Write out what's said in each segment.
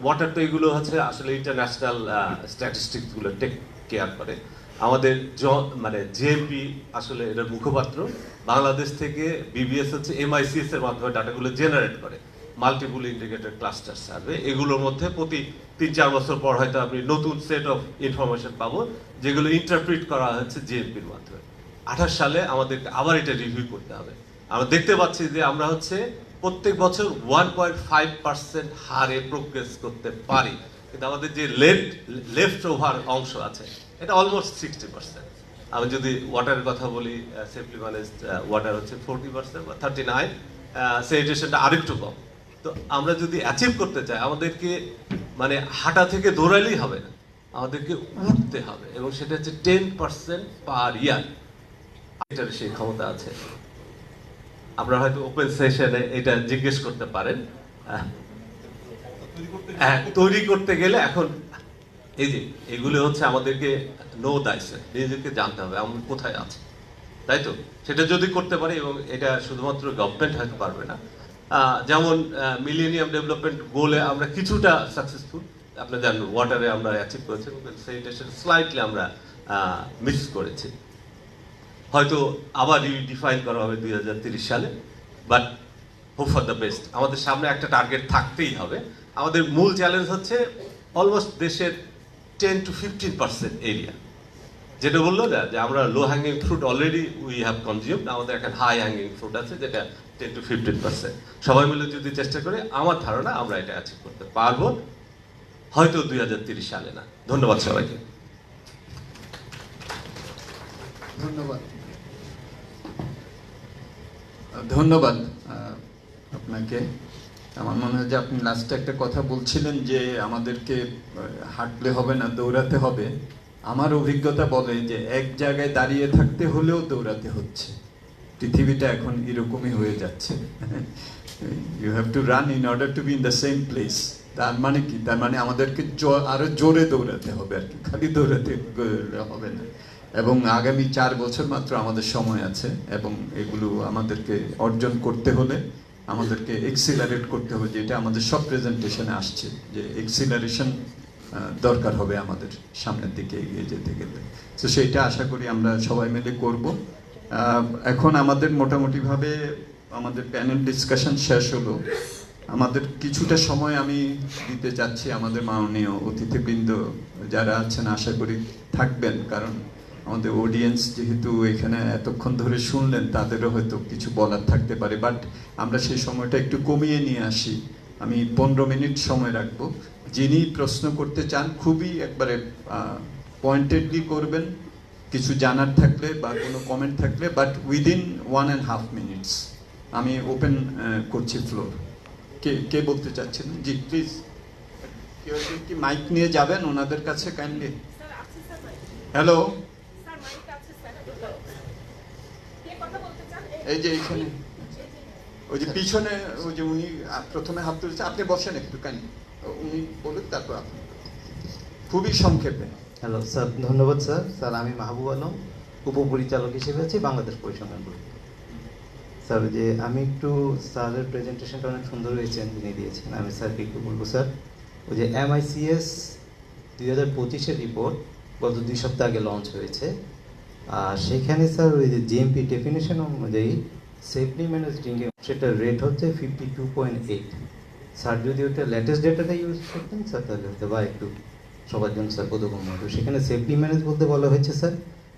Water তো এগুলো হচ্ছে আসলে ইন্টারন্যাশনাল স্ট্যাটিস্টিক্স গুলো টেক কেয়ার করে। আমাদের মানে জেএমপি আসলে এটার মুখপাত্র, বাংলাদেশ থেকে বিবিএস হচ্ছে এমআইসিএস এর মাধ্যমে ডাটাগুলো জেনারেট করে। মাল্টিপল ইন্টিগ্রেটেড ক্লাস্টার সার্ভে, এগুলোর মধ্যে প্রতি ৩-৪ বছর পর হয়তো আপনি নতুন সেট অফ ইনফরমেশন পাবো, যেগুলো ইন্টারপ্রিট করা হচ্ছে জেএমপির মাধ্যমে। ২৮ সালে আমাদেরকে আবার এটা রিভিউ করতে হবে। আমরা দেখতে পাচ্ছি যে আমরা হচ্ছে প্রত্যেক বছর 1.5% হারে প্রোগ্রেস করতে পারি, কিন্তু আমাদের যে লেফট ওভার অংশ আছে এটা অলমোস্ট 60%। আমি যদি ওয়াটারের কথা বলি, সেফলি ম্যানেজড ওয়াটার হচ্ছে 40% বা 39, স্যানিটেশনটা আরেকটু কম। তো আমরা যদি অ্যাচিভ করতে চাই, আমাদেরকে মানে হাঁটা থেকে দৌড়ালেই হবে না, আমাদেরকে উঠতে হবে, এবং সেটা হচ্ছে 10% পার ইয়ার। এটার সেই ক্ষমতা আছে। আপনারা হয়তো ওপেন সেশনে এটা জিজ্ঞেস করতে পারেন। তৈরি করতে গেলে এখন এই যে এগুলো হচ্ছে আমাদেরকে নো দায়সে নিজেদেরকে জানতে হবে আমরা কোথায় আছি, তাই তো? সেটা যদি করতে পারি, এবং এটা শুধুমাত্র গভর্নমেন্ট হয়তো পারবে না। যেমন মিলেনিয়াম ডেভেলপমেন্ট গোলে আমরা কিছুটা সাকসেসফুল, আপনারা জানেন ওয়াটারে আমরা অ্যাচিভ করেছি, স্যানিটেশন স্লাইটলি আমরা মিস করেছি। হয়তো আবার রিডিফাইন করা হবে 2030 সালে, but hope for the best. আমাদের সামনে একটা টার্গেট থাকতেই হবে। আমাদের মূল চ্যালেঞ্জ হচ্ছে অলমোস্ট দেশের 10-15% এরিয়া, যেটা বললো না যে আমরা low hanging fruit already we have consumed, আমাদের একটা হাই হ্যাঙ্গিং ফ্রুট আছে যেটা 10-15%। সবাই মিলে যদি চেষ্টা করে, আমার ধারণা আমরা এটা অ্যাচিভ করতে পারবো, হয়তো 2030 সালে না। ধন্যবাদ সবাইকে। ধন্যবাদ ধন্যবাদ আপনাকে। আমার মনে হয় যে আপনি লাস্টে একটা কথা বলছিলেন যে আমাদেরকে হাঁটলে হবে না, দৌড়াতে হবে। আমার অভিজ্ঞতা বলে যে এক জায়গায় দাঁড়িয়ে থাকতে হলেও দৌড়াতে হচ্ছে। পৃথিবীটা এখন এরকমই হয়ে যাচ্ছে। You have to run in order to be in the same place. তার মানে কি? তার মানে আমাদেরকে আরো জোরে দৌড়াতে হবে আর কি, খালি দৌড়াতে হবে না। এবং আগামী 4 বছর মাত্র আমাদের সময় আছে, এবং এগুলো আমাদেরকে অর্জন করতে হলে আমাদেরকে এক্সিলারেট করতে হবে, যেটা আমাদের সব প্রেজেন্টেশনে আসছে যে এক্সিলারেশন দরকার হবে আমাদের সামনের দিকে এগিয়ে যেতে গেলে। তো সেইটা আশা করি আমরা সবাই মিলে করব। এখন আমাদের মোটামুটিভাবে আমাদের প্যানেল ডিসকাশন শেষ হলো। আমাদের কিছুটা সময় আমি দিতে চাচ্ছি আমাদের মাননীয় অতিথিবৃন্দ যারা আছেন, আশা করি থাকবেন, কারণ আমাদের অডিয়েন্স যেহেতু এখানে এতক্ষণ ধরে শুনলেন, তাদেরও হয়তো কিছু বলার থাকতে পারে। বাট আমরা সেই সময়টা একটু কমিয়ে নিয়ে আসি। আমি 15 মিনিট সময় রাখবো। যিনি প্রশ্ন করতে চান খুবই একবারে পয়েন্টেডলি করবেন, কিছু জানার থাকলে বা কোনো কমেন্ট থাকলে, বাট উইদিন 1.5 মিনিটস আমি ওপেন করছি ফ্লোর। কে বলতে চাচ্ছেন? জি প্লিজ। কেউ কি মাইক নিয়ে যাবেন ওনাদের কাছে কাইন্ডলি? হ্যালো, এই যে এইখানে ওই যে পিছনে ওই যে উনি প্রথমে হাত তুলেছে, আপনি বসেন একটুখানি, উনি বলুন তারপর আপনি খুবই সংক্ষেপে। হ্যালো স্যার, ধন্যবাদ স্যার। স্যার আমি মাহবুব আলম, উপপরিচালক হিসেবে আছি বাংলাদেশ পরিসংখ্যান গ্রুপ। স্যার যে আমি একটু স্যারের প্রেজেন্টেশনটা অনেক সুন্দর হয়েছেন যিনি দিয়েছেন, আমি স্যারকে একটু বলবো। স্যার ওই যে MICS 2025-এর রিপোর্ট গত 2 সপ্তাহ আগে লঞ্চ হয়েছে, আর সেখানে স্যার ওই যে জিএমপি ডেফিনেশন অনুযায়ী সেফলি ম্যানেজ ড্রিঙ্কিং সেটার রেট হচ্ছে 52.8। স্যার যদি ওটা লেটেস্ট ডেটাটা ইউজ করতেন স্যার, তাহলে হয়তো বা একটু সবার জন্য স্যার বোধগম্য হতো। সেখানে সেফলি ম্যানেজ বলতে বলা হয়েছে স্যার,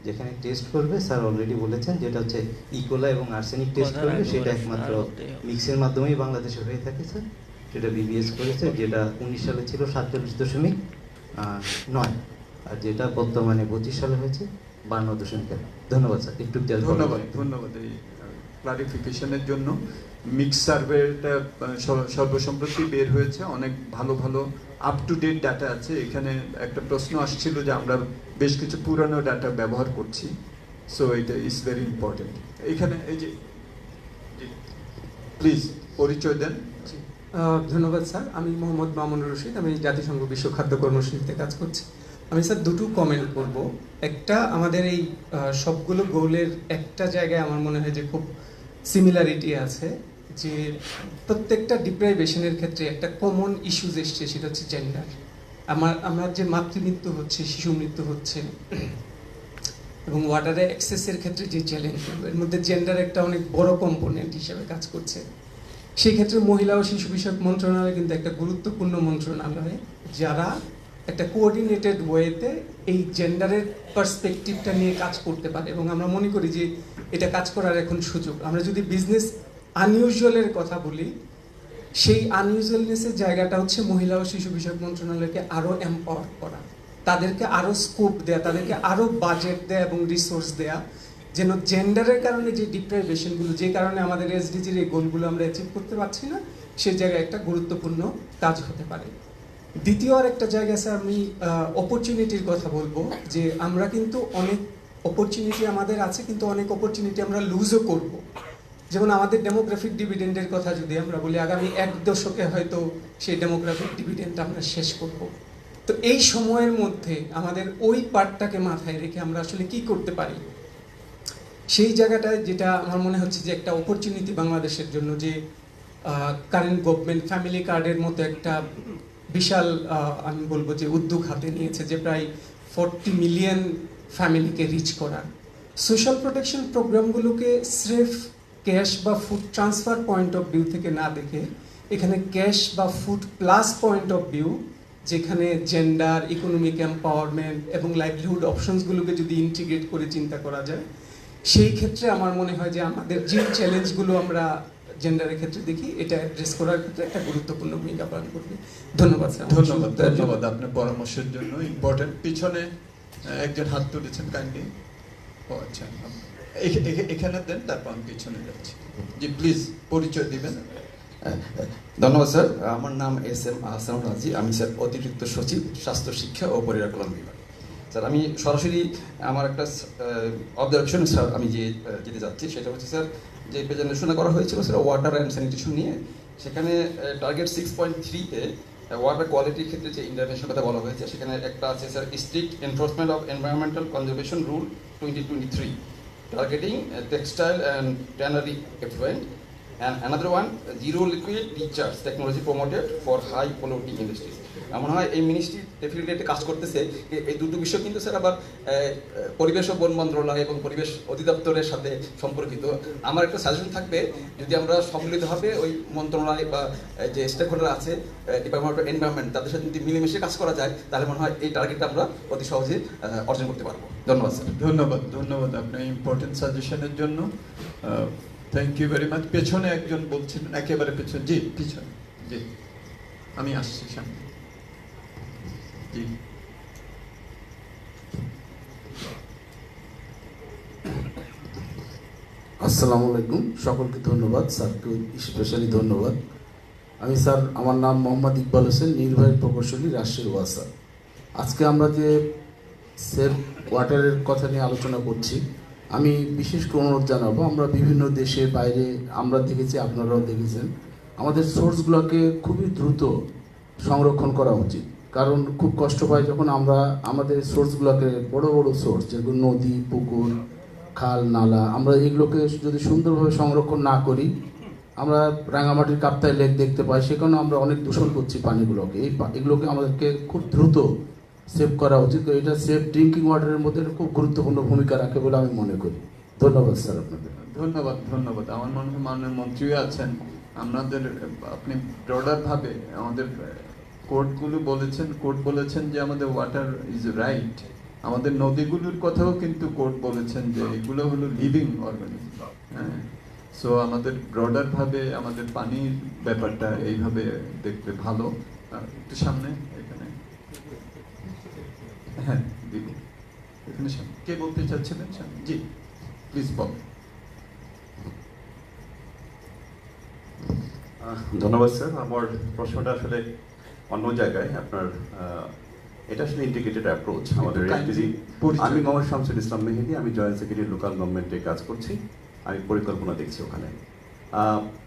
যেখানে টেস্ট করবে স্যার অলরেডি বলেছেন, যেটা হচ্ছে ইকোলা এবং আর্সেনিক টেস্ট করবে, সেটা একমাত্র মিক্সের মাধ্যমেই বাংলাদেশে হয়ে থাকে স্যার। সেটা বিবিএস করেছে, যেটা 19 সালে ছিল 47.9, আর যেটা বর্তমানে 25 সালে হয়েছে 52.1। ধন্যবাদ স্যার, একটু ধন্যবাদ এই ক্লারিফিকেশনের জন্য। মিক্স সার্ভেটা সর্বসম্প্রতি বের হয়েছে, অনেক ভালো ভালো আপ টু ডেট ডাটা আছে। এখানে একটা প্রশ্ন আসছিল যে আমরা বেশ কিছু পুরানো ডাটা ব্যবহার করছি, সো এটা ইজ ভেরি ইম্পর্টেন্ট। এখানে এই যে প্লিজ পরিচয় দেন। ধন্যবাদ স্যার, আমি মোহাম্মদ মামুনুর রশিদ, আমি জাতিসংঘ বিশ্ব খাদ্য কর্মসূচিতে কাজ করছি। আমি স্যার দুটো কমেন্ট করব। একটা, আমাদের এই সবগুলো গোলের একটা জায়গায় আমার মনে হয় যে খুব সিমিলারিটি আছে, যে প্রত্যেকটা ডিপ্রাইভেশনের ক্ষেত্রে একটা কমন ইস্যুজ এসছে, সেটা হচ্ছে জেন্ডার। আমার যে মাতৃমৃত্যু হচ্ছে, শিশু মৃত্যু হচ্ছে এবং ওয়াটারে অ্যাক্সেসের ক্ষেত্রে যে চ্যালেঞ্জগুলো, এর মধ্যে জেন্ডার একটা অনেক বড় কম্পোনেন্ট হিসেবে কাজ করছে। সেই ক্ষেত্রে মহিলা ও শিশু বিষয়ক মন্ত্রণালয় কিন্তু একটা গুরুত্বপূর্ণ মন্ত্রণালয়, যারা একটা কোঅর্ডিনেটেড ওয়েতে এই জেন্ডারের পার্সপেক্টিভটা নিয়ে কাজ করতে পারে। এবং আমরা মনে করি যে এটা কাজ করার এখন সুযোগ। আমরা যদি বিজনেস আনইউজুয়ালের কথা বলি, সেই আনইউজুয়ালনেসের জায়গাটা হচ্ছে মহিলা ও শিশু বিষয়ক মন্ত্রণালয়কে আরও এম্পাওয়ার করা, তাদেরকে আরও স্কোপ দেয়া, তাদেরকে আরও বাজেট দেয়া এবং রিসোর্স দেয়া, যেন জেন্ডারের কারণে যে ডিপ্রাইভেশনগুলো, যে কারণে আমাদের এসডিজির এই গোলগুলো আমরা অ্যাচিভ করতে পারছি না, সে জায়গায় একটা গুরুত্বপূর্ণ কাজ হতে পারে। দ্বিতীয় আর একটা জায়গা স্যার, আমি অপরচুনিটির কথা বলবো, যে আমরা কিন্তু অনেক অপরচুনিটি আমাদের আছে, কিন্তু অনেক অপরচুনিটি আমরা লুজও করব। যেমন আমাদের ডেমোগ্রাফিক ডিভিডেন্ডের কথা যদি আমরা বলি, আগামী 1 দশকে হয়তো সেই ডেমোগ্রাফিক ডিভিডেন্ড আমরা শেষ করব। তো এই সময়ের মধ্যে আমাদের ওই পার্টটাকে মাথায় রেখে আমরা আসলে কি করতে পারি, সেই জায়গাটায় যেটা আমার মনে হচ্ছে যে একটা অপরচুনিটি বাংলাদেশের জন্য, যে কারেন্ট গভর্নমেন্ট ফ্যামিলি কার্ডের মতো একটা বিশাল আমি বলবো যে উদ্যোগ হাতে নিয়েছে, যে প্রায় 40 মিলিয়ন ফ্যামিলিকে রিচ করার। সোশ্যাল প্রোটেকশন প্রোগ্রামগুলোকে স্রেফ ক্যাশ বা food transfer point of view থেকে না দেখে, এখানে ক্যাশ বা food plus point of view, যেখানে জেন্ডার, ইকোনমিক এম্পাওয়ারমেন্ট এবং লাইভলিহুড অপশনসগুলোকে যদি ইন্টিগ্রেট করে চিন্তা করা যায়, সেই ক্ষেত্রে আমার মনে হয় যে আমাদের যে চ্যালেঞ্জগুলো আমরা জেন্ডারের ক্ষেত্রে দেখি, এটা অ্যাড্রেস করার ক্ষেত্রে একটা গুরুত্বপূর্ণ ভূমিকা পালন করবে। ধন্যবাদ স্যার। ধন্যবাদ আপনার পরামর্শের জন্য। ইম্পর্টেন্ট। পিছনে একজন হাত তুলেছেন, কাইন্ডলি। ও আচ্ছা, এখানে দেন, তারপর আমি পিছনে যাচ্ছি। জি প্লিজ পরিচয় দিবেন। ধন্যবাদ স্যার। আমার নাম SM আহসান রাজি। আমি স্যার অতিরিক্ত সচিব, স্বাস্থ্য শিক্ষা ও পরিবার কল্যাণ বিভাগ। স্যার আমি সরাসরি আমার একটা অবজারভেশন স্যার আমি যেতে যাচ্ছি, সেটা হচ্ছে স্যার যে প্রেজেন্টেশনটা করা হয়েছিল স্যার ওয়াটার অ্যান্ড স্যানিটেশন নিয়ে, সেখানে টার্গেট 6.3-তে ওয়াটার কোয়ালিটির ক্ষেত্রে যে ইন্টারভেনশন কথা বলা হয়েছে, সেখানে একটা আছে sir strict enforcement of environmental conservation rule 2023, targeting textile and tannery effluent, and another one, zero liquid discharge technology promoted for high polluting industries. আমার মনে হয় এই মিনিস্ট্রি ডেফিনেটলি একটা কাজ করতেছে। এই দুটো বিষয় কিন্তু স্যার আবার পরিবেশ ও বন মন্ত্রণালয় এবং পরিবেশ অধিদপ্তরের সাথে সম্পর্কিত। আমার একটা সাজেশন থাকবে, যদি আমরা সম্মিলিতভাবে ওই মন্ত্রণালয় বা যে স্টেক হোল্ডার আছে, ডিপার্টমেন্ট অফ এনভায়রনমেন্ট, তাদের সাথে যদি মিলেমিশে কাজ করা যায়, তাহলে মনে হয় এই টার্গেটটা আমরা অতি সহজে অর্জন করতে পারবো। ধন্যবাদ স্যার। ধন্যবাদ আপনার ইম্পর্টেন্ট সাজেশনের জন্য। Thank you very much. পেছনে একজন বলছিলেন, একেবারে পেছনে। জি পিছনে, জি আমি আসছি সামনে। জি আসসালামু আলাইকুম, সকলকে ধন্যবাদ, স্যারকে স্পেশালি ধন্যবাদ। আমি স্যার, আমার নাম মোহাম্মদ ইকবাল হোসেন, নির্বাহী প্রকৌশলী, রাজশাহী ওয়াসা। আজকে আমরা যে সেফ ওয়াটারের কথা নিয়ে আলোচনা করছি, আমি বিশেষ করে অনুরোধ জানাবো, আমরা বিভিন্ন দেশে বাইরে আমরা দেখেছি, আপনারাও দেখেছেন, আমাদের সোর্সগুলোকে খুবই দ্রুত সংরক্ষণ করা উচিত। কারণ খুব কষ্ট পাই যখন আমরা আমাদের সোর্সগুলোকে, বড় বড় সোর্স যেগুলো নদী, পুকুর, খাল, নালা, আমরা এগুলোকে যদি সুন্দরভাবে সংরক্ষণ না করি, আমরা রাঙামাটির কাপ্তাই লেক দেখতে পাই, সেখানে আমরা অনেক দূষণ করছি পানিগুলোকে। এগুলোকে আমাদেরকে খুব দ্রুত সেভ করা উচিত। এটা সেফ ড্রিঙ্কিং ওয়াটারের মধ্যে খুব গুরুত্বপূর্ণ ভূমিকা রাখে বলে আমি মনে করি। ধন্যবাদ স্যার আপনাদের। ধন্যবাদ। আমার মনে হয় মাননীয় মন্ত্রীও আছেন, আপনাদের আপনি ব্রডারভাবে আমাদের কোর্ট বলেছেন যে আমাদের ওয়াটার ইজ রাইট। আমাদের নদীগুলোর কথাও কিন্তু কোর্ট বলেছেন যে এগুলো হলো লিভিং অর্গানিজম। হ্যাঁ, সো আমাদের ব্রডারভাবে আমাদের পানির ব্যাপারটা এইভাবে দেখতে ভালো। একটু সামনে, এখানে। হ্যাঁ দিব, এখানে সামনে। কে বলতে চাচ্ছিলেন? জি প্লিজ বল। ধন্যবাদ স্যার। আমার প্রশ্নটা আসলে অন্য জায়গায়। আপনার এটা আসলে ইন্টিগ্রেটেড অ্যাপ্রোচ আমাদের এসডিজি। আমি মোহাম্মদ শামসুল ইসলাম মেহেদি, আমি জয়েন্ট সেক্রেটারি লোকাল গভর্নমেন্টে কাজ করছি, আমি পরিকল্পনা দেখছি ওখানে।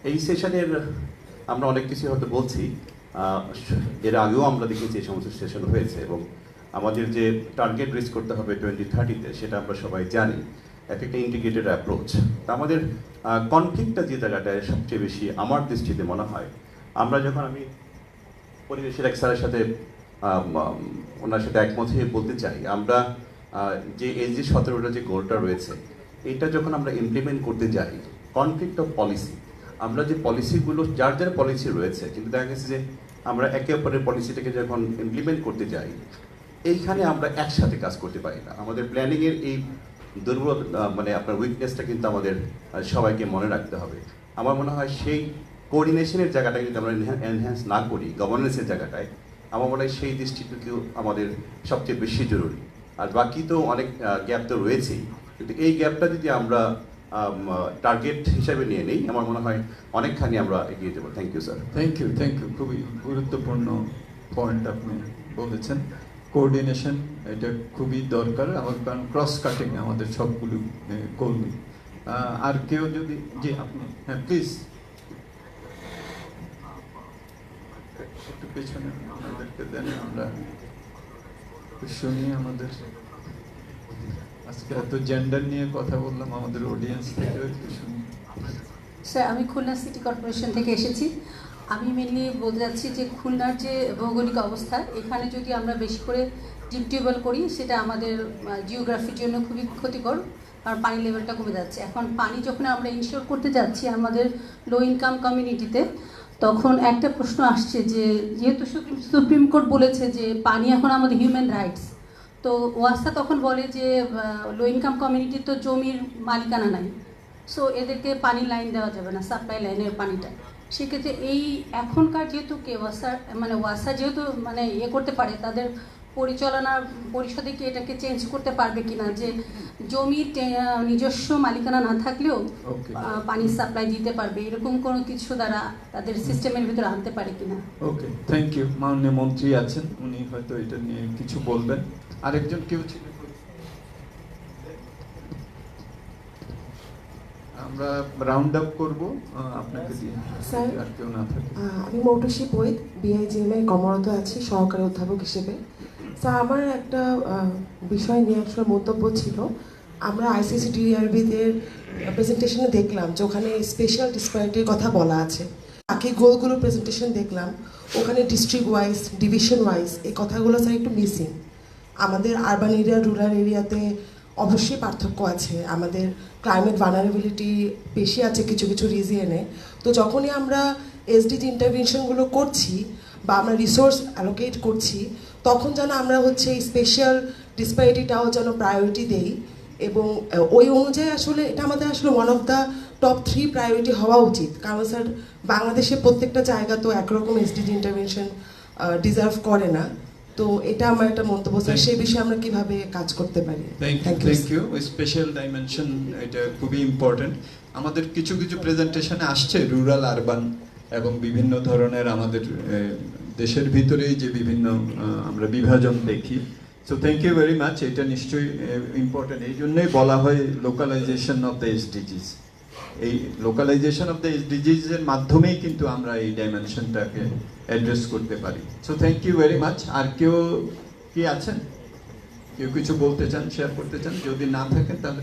এই সেশনের আমরা অনেক কিছু হয়তো বলছি, এর আগেও আমরা দেখেছি এই সমস্ত সেশন হয়েছে, এবং আমাদের যে টার্গেট রিচ করতে হবে 2030-তে, সেটা আমরা সবাই জানি। একটা ইন্টিগ্রেটেড অ্যাপ্রোচ। আমাদের কনফ্লিক্টটা যে জায়গাটায় সবচেয়ে বেশি আমার দৃষ্টিতে মনে হয়, আমরা যখন আমি পরিবেশের এক স্যারের সাথে ওনার সাথে একমত হয়ে বলতে চাই, আমরা যে SDG 17 যে গোলটা রয়েছে, এটা যখন আমরা ইমপ্লিমেন্ট করতে যাই, কনফ্লিক্ট অফ পলিসি, আমরা যে পলিসিগুলো যার যার পলিসি রয়েছে, কিন্তু দেখা গেছে যে আমরা একে অপরের পলিসিটাকে যখন ইমপ্লিমেন্ট করতে যাই, এইখানে আমরা একসাথে কাজ করতে পারি না। আমাদের প্ল্যানিংয়ের এই দুর্বল মানে আপনার উইকনেসটা কিন্তু আমাদের সবাইকে মনে রাখতে হবে। আমার মনে হয় সেই কোঅর্ডিনেশনের জায়গাটা যদি আমরা এনহ্যান্স না করি, গভর্নেন্সের জায়গাটায়, আমার মনে হয় সেই দৃষ্টিটুকুও আমাদের সবচেয়ে বেশি জরুরি। আর বাকি তো অনেক গ্যাপ তো রয়েছেই, কিন্তু এই গ্যাপটা যদি আমরা টার্গেট হিসাবে নিয়ে নিই, আমার মনে হয় অনেকখানি আমরা এগিয়ে যাবো। Thank you sir. Thank you, খুবই গুরুত্বপূর্ণ পয়েন্ট আপনি বলেছেন। কোঅর্ডিনেশন এটা খুবই দরকার, আমার কারণ ক্রস কাটিং আমাদের সবগুলো করবে। আর কেউ যদি, জি আপনি, হ্যাঁ প্লিজ একটু পেছনে আমাদেরকে দেন, আমরা শুনি। আমাদের আজকে এত জেন্ডার নিয়ে কথা বললাম, আমাদের অডিয়েন্স থেকে একটু শুনি। স্যার, আমি খুলনা সিটি কর্পোরেশন থেকে এসেছি। আমি মেনলি বলতে যাচ্ছি যে খুলনার যে ভৌগোলিক অবস্থা, এখানে যদি আমরা বেশি করে ডিপ টিউবওয়েল করি, সেটা আমাদের জিওগ্রাফির জন্য খুবই ক্ষতিকর, কারণ পানি লেভেলটা কমে যাচ্ছে। এখন পানি যখন আমরা ইনশিওর করতে যাচ্ছি আমাদের লো ইনকাম কমিউনিটিতে, তখন একটা প্রশ্ন আসছে যে যেহেতু সুপ্রিম কোর্ট বলেছে যে পানি এখন আমাদের হিউম্যান রাইটস, তো ওয়াসা তখন বলে যে লো ইনকাম কমিউনিটির তো জমির মালিকানা নাই, সো এদেরকে পানি লাইন দেওয়া যাবে না, সাপ্লাই লাইনের পানিটা। সেক্ষেত্রে এই এখনকার যেহেতু ওয়াসা যেহেতু করতে পারে, তাদের পরিচালনা পরিষদে কি এটাকে চেঞ্জ করতে পারবে কিনা, যে জমির নিজস্ব মালিকানা না থাকলেও পানি সাপ্লাই দিতে পারবে, এরকম কোনো কিছু দ্বারা তাদের সিস্টেমের ভিতরে আনতে পারে কিনা। ওকে, থ্যাংক ইউ। মাননীয় মন্ত্রী আছেন, উনি হয়তো এটা নিয়ে কিছু বলবেন। আরেকজন কেউ ছিলেন? আমরা রাউন্ড আপ করব আপনাকে দিয়ে, স্যার, আর কেউ না থাকে। আমি মৌটুসী বৈদ, BIGMA কর্মরত আছি সহকারী অধ্যাপক হিসেবে। স্যার, আমার একটা বিষয় নিয়ে আসলে মন্তব্য ছিল। আমরা ICCDRB-দের প্রেজেন্টেশনে দেখলাম যে ওখানে স্পেশাল ডিসপ্যারিটির কথা বলা আছে। বাকি গোলগুলো প্রেজেন্টেশন দেখলাম, ওখানে ডিস্ট্রিক্ট ওয়াইজ, ডিভিশন ওয়াইজ এই কথাগুলো স্যার একটু মিসিং। আমাদের আরবান এরিয়া, রুরাল এরিয়াতে অবশ্যই পার্থক্য আছে, আমাদের ক্লাইমেট ভালনারেবিলিটি বেশি আছে কিছু কিছু রিজিয়নে। তো যখনই আমরা SDG ইন্টারভেনশনগুলো করছি বা আমরা রিসোর্স অ্যালোকেট করছি, তখন যেন আমরা এই স্পেশাল ডিসপ্যারিটিটাও যেন প্রায়োরিটি দেই, এবং ওই অনুযায়ী আসলে এটা আমাদের আসলে one of the top 3 priority হওয়া উচিত। কারণ স্যার, বাংলাদেশের প্রত্যেকটা জায়গা তো একরকম SDG ইন্টারভেনশন ডিজার্ভ করে না। তো এটা আমার একটা মন্তব্য স্যার, সেই বিষয়ে আমরা কিভাবে কাজ করতে পারি। Thank you. স্পেশাল ডাইমেনশন এটা খুবই ইম্পর্টেন্ট। আমাদের কিছু কিছু প্রেজেন্টেশনে আসছে রুরাল, আরবান এবং বিভিন্ন ধরনের আমাদের দেশের ভিতরেই যে বিভিন্ন আমরা বিভাজন দেখি। So thank you very much. এটা নিশ্চয়ই ইম্পর্টেন্ট, এই জন্যই বলা হয় লোকালাইজেশন অফ দ্য SDGs। এই লোকালাইজেশন অফ দ্য SDGs এর মাধ্যমেই কিন্তু আমরা এই ডাইমেনশনটাকে অ্যাড্রেস করতে পারি। So thank you very much. আর কেউ কি আছেন, কেউ কিছু বলতে চান, শেয়ার করতে চান? যদি না থাকেন তাহলে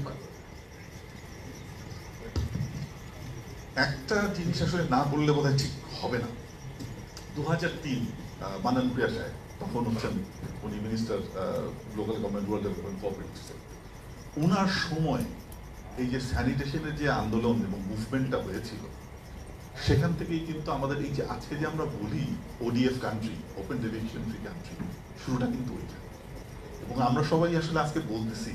একটা জিনিস আসলে না বললে বোধহয় ঠিক হবে না। 2003 মানন প্রিয়া সাহেব, তখন হচ্ছেন উনি minister local government rural development cooperative. ওনার সময় এই যে স্যানিটেশনের যে আন্দোলন এবং মুভমেন্টটা হয়েছিল, সেখান থেকেই কিন্তু আমাদের এই যে আজকে যে আমরা বলি ODF country, open dedication free country, শুরুটা কিন্তু ওইটা। এবং আমরা সবাই আসলে আজকে বলতেছি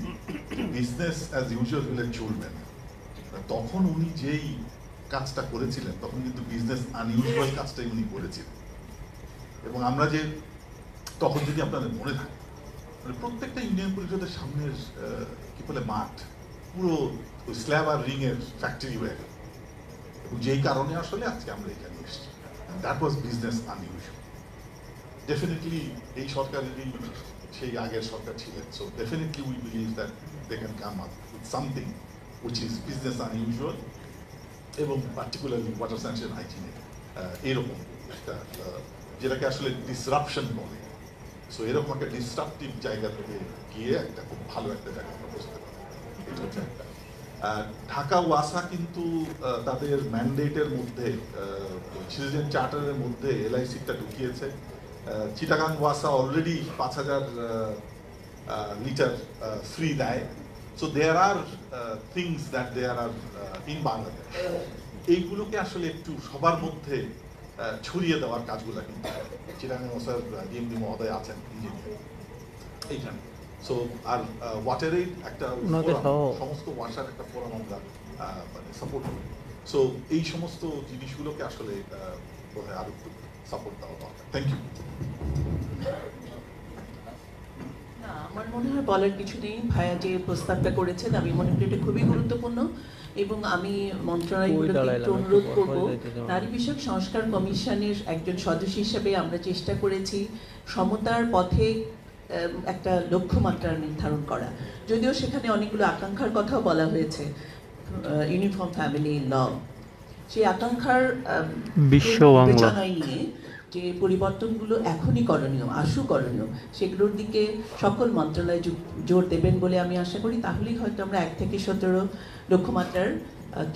বিজনেস অ্যাজ ইউজুয়াল হলে চলবে না। তখন উনি যেই কাজটা করেছিলেন, তখন কিন্তু বিজনেস আনইউজুয়াল কাজটাই উনি করেছিলেন। এবং আমরা যে তখন, যদি আপনাদের মনে থাকে, প্রত্যেকটা ইউনিয়ন পরিষদের সামনের কি বলে মাঠ পুরো স্ল্যাব আর রিং এর ফ্যাক্টরি হয়ে গেল, এবং যেই কারণে আসলে আজকে আমরা এখানে এসেছি। That was business unusual. Definitely এই সরকারেরই সেই আগের সরকার ছিলেন। So definitely we believe that they can come up with something which is business unusual, এবং পার্টিকুলারলি ওয়াটার স্যানিটেশন হাইজিনে এরকম একটা যেটাকে আসলে ডিসরাপশন বলে। সো এরকম একটা ডিসরাপটিভ জায়গা থেকে গিয়ে একটা খুব ভালো একটা জায়গা আমরা বসতে পারি। এটা হচ্ছে একটা। ঢাকা ওয়াসা কিন্তু তাদের ম্যান্ডেটের মধ্যে সিটিজেন চার্টারের মধ্যে এলআইসিটা ঢুকিয়েছে। চিটাগাং ওয়াসা অলরেডি 5,000 লিটার ফ্রি দেয়। So there are things that there are in Bangladesh. এইগুলোকে আসলে একটু সবার মধ্যে ছড়িয়ে দেওয়ার কাজগুলো কিন্তু চিটাগাং ওয়াসার ডিএমডি মহোদয় আছেন এইখানে। সো আর ওয়াটারের একটা সমস্ত ওয়াসার একটা ফোরাম আমরা মানে সাপোর্ট করি। সো এই সমস্ত জিনিসগুলোকে আসলে বোধহয় আরো একটু সাপোর্ট দেওয়া দরকার। Thank you. না, আমার মনে হয় বলার কিছু নেই। ভাইয়া যে প্রস্তাবটা করেছেন আমি মনে করি এটা খুবই গুরুত্বপূর্ণ এবং আমি মন্ত্রণালয়গুলোকে একটু অনুরোধ করব, নারী বিষয়ক সংস্কার কমিশনের একজন সদস্য হিসেবে আমরা চেষ্টা করেছি সমতার পথে একটা লক্ষ্যমাত্রা নির্ধারণ করা। যদিও সেখানে অনেকগুলো আকাঙ্ক্ষার কথাও বলা হয়েছে, ইউনিফর্ম ফ্যামিলি ল, সেই আকাঙ্ক্ষার বিবেচনায় নিয়ে যে পরিবর্তনগুলো এখনই করণীয়, আশু করণীয়, সেগুলোর দিকে সকল মন্ত্রণালয় জোর দেবেন বলে আমি আশা করি। তাহলেই হয়তো আমরা 1 থেকে 17 লক্ষ্যমাত্রার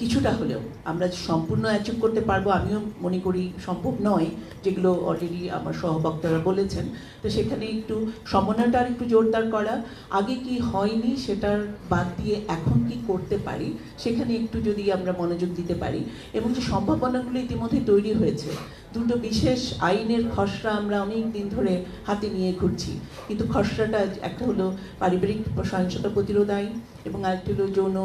কিছুটা হলেও আমরা সম্পূর্ণ অ্যাচিভ করতে পারবো। আমিও মনে করি সম্ভব নয়, যেগুলো অলরেডি আমার সহবক্তারা বলেছেন। তো সেখানে একটু সমন্বয়টা আর একটু জোরদার করা, আগে কি হয়নি সেটার বাদ দিয়ে এখন কি করতে পারি সেখানে একটু যদি আমরা মনোযোগ দিতে পারি, এবং যে সম্ভাবনাগুলো ইতিমধ্যে তৈরি হয়েছে। 2টো বিশেষ আইনের খসড়া আমরা অনেক দিন ধরে হাতে নিয়ে ঘুরছি, কিন্তু খসড়াটা একটা হলো পারিবারিক সহিংসতা প্রতিরোধ আইন এবং আরেকটি হলো যৌন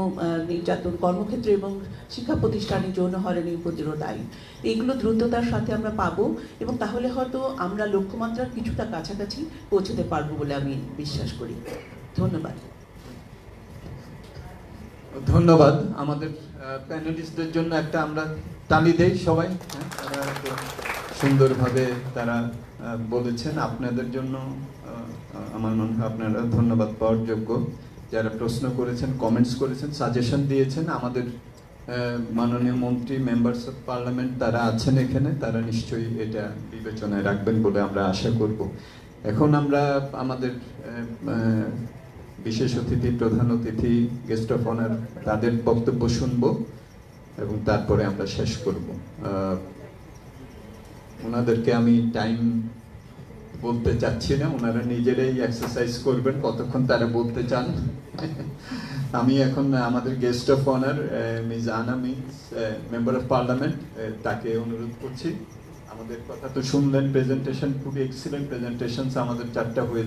নির্যাতন কর্মক্ষেত্রে এবং শিক্ষা প্রতিষ্ঠানে যৌন হয়রানি প্রতিরোধ আইন। এইগুলো দ্রুততার সাথে আমরা পাবো এবং তাহলে হয়তো আমরা লক্ষ্যমাত্রার কিছুটা কাছাকাছি পৌঁছতে পারবো বলে আমি বিশ্বাস করি। ধন্যবাদ। ধন্যবাদ। আমাদের প্যানেলিস্টদের জন্য একটা আমরা তালি দেই সবাই। তারা তো সুন্দরভাবে তারা বলেছেন। আপনাদের জন্য আমার মনে হয় আপনারা ধন্যবাদ পাওয়ার যোগ্য, যারা প্রশ্ন করেছেন, কমেন্টস করেছেন, সাজেশন দিয়েছেন। আমাদের মাননীয় মন্ত্রী, মেম্বার্স অফ পার্লামেন্ট তারা আছেন এখানে, তারা নিশ্চয়ই এটা বিবেচনায় রাখবেন বলে আমরা আশা করব। এখন আমরা আমাদের বিশেষ অতিথি, প্রধান অতিথি, গেস্ট অফ অনার তাদের বক্তব্য শুনব এবং তারপরে আমরা শেষ করব। ওনাদেরকে আমি টাইম বলতে চাচ্ছি না, ওনারা নিজেরাই এক্সারসাইজ করবেন কতক্ষণ তারা বলতে চান। আমি এখন আমাদের গেস্ট অফ অনার মিস আনা মিন্স মেম্বার অফ পার্লামেন্ট, তাকে অনুরোধ করছি। আমাদের কথা তো শুনলেন, প্রেজেন্টেশন খুবই এক্সিলেন্ট প্রেজেন্টেশন আমাদের 4টা হয়েছে।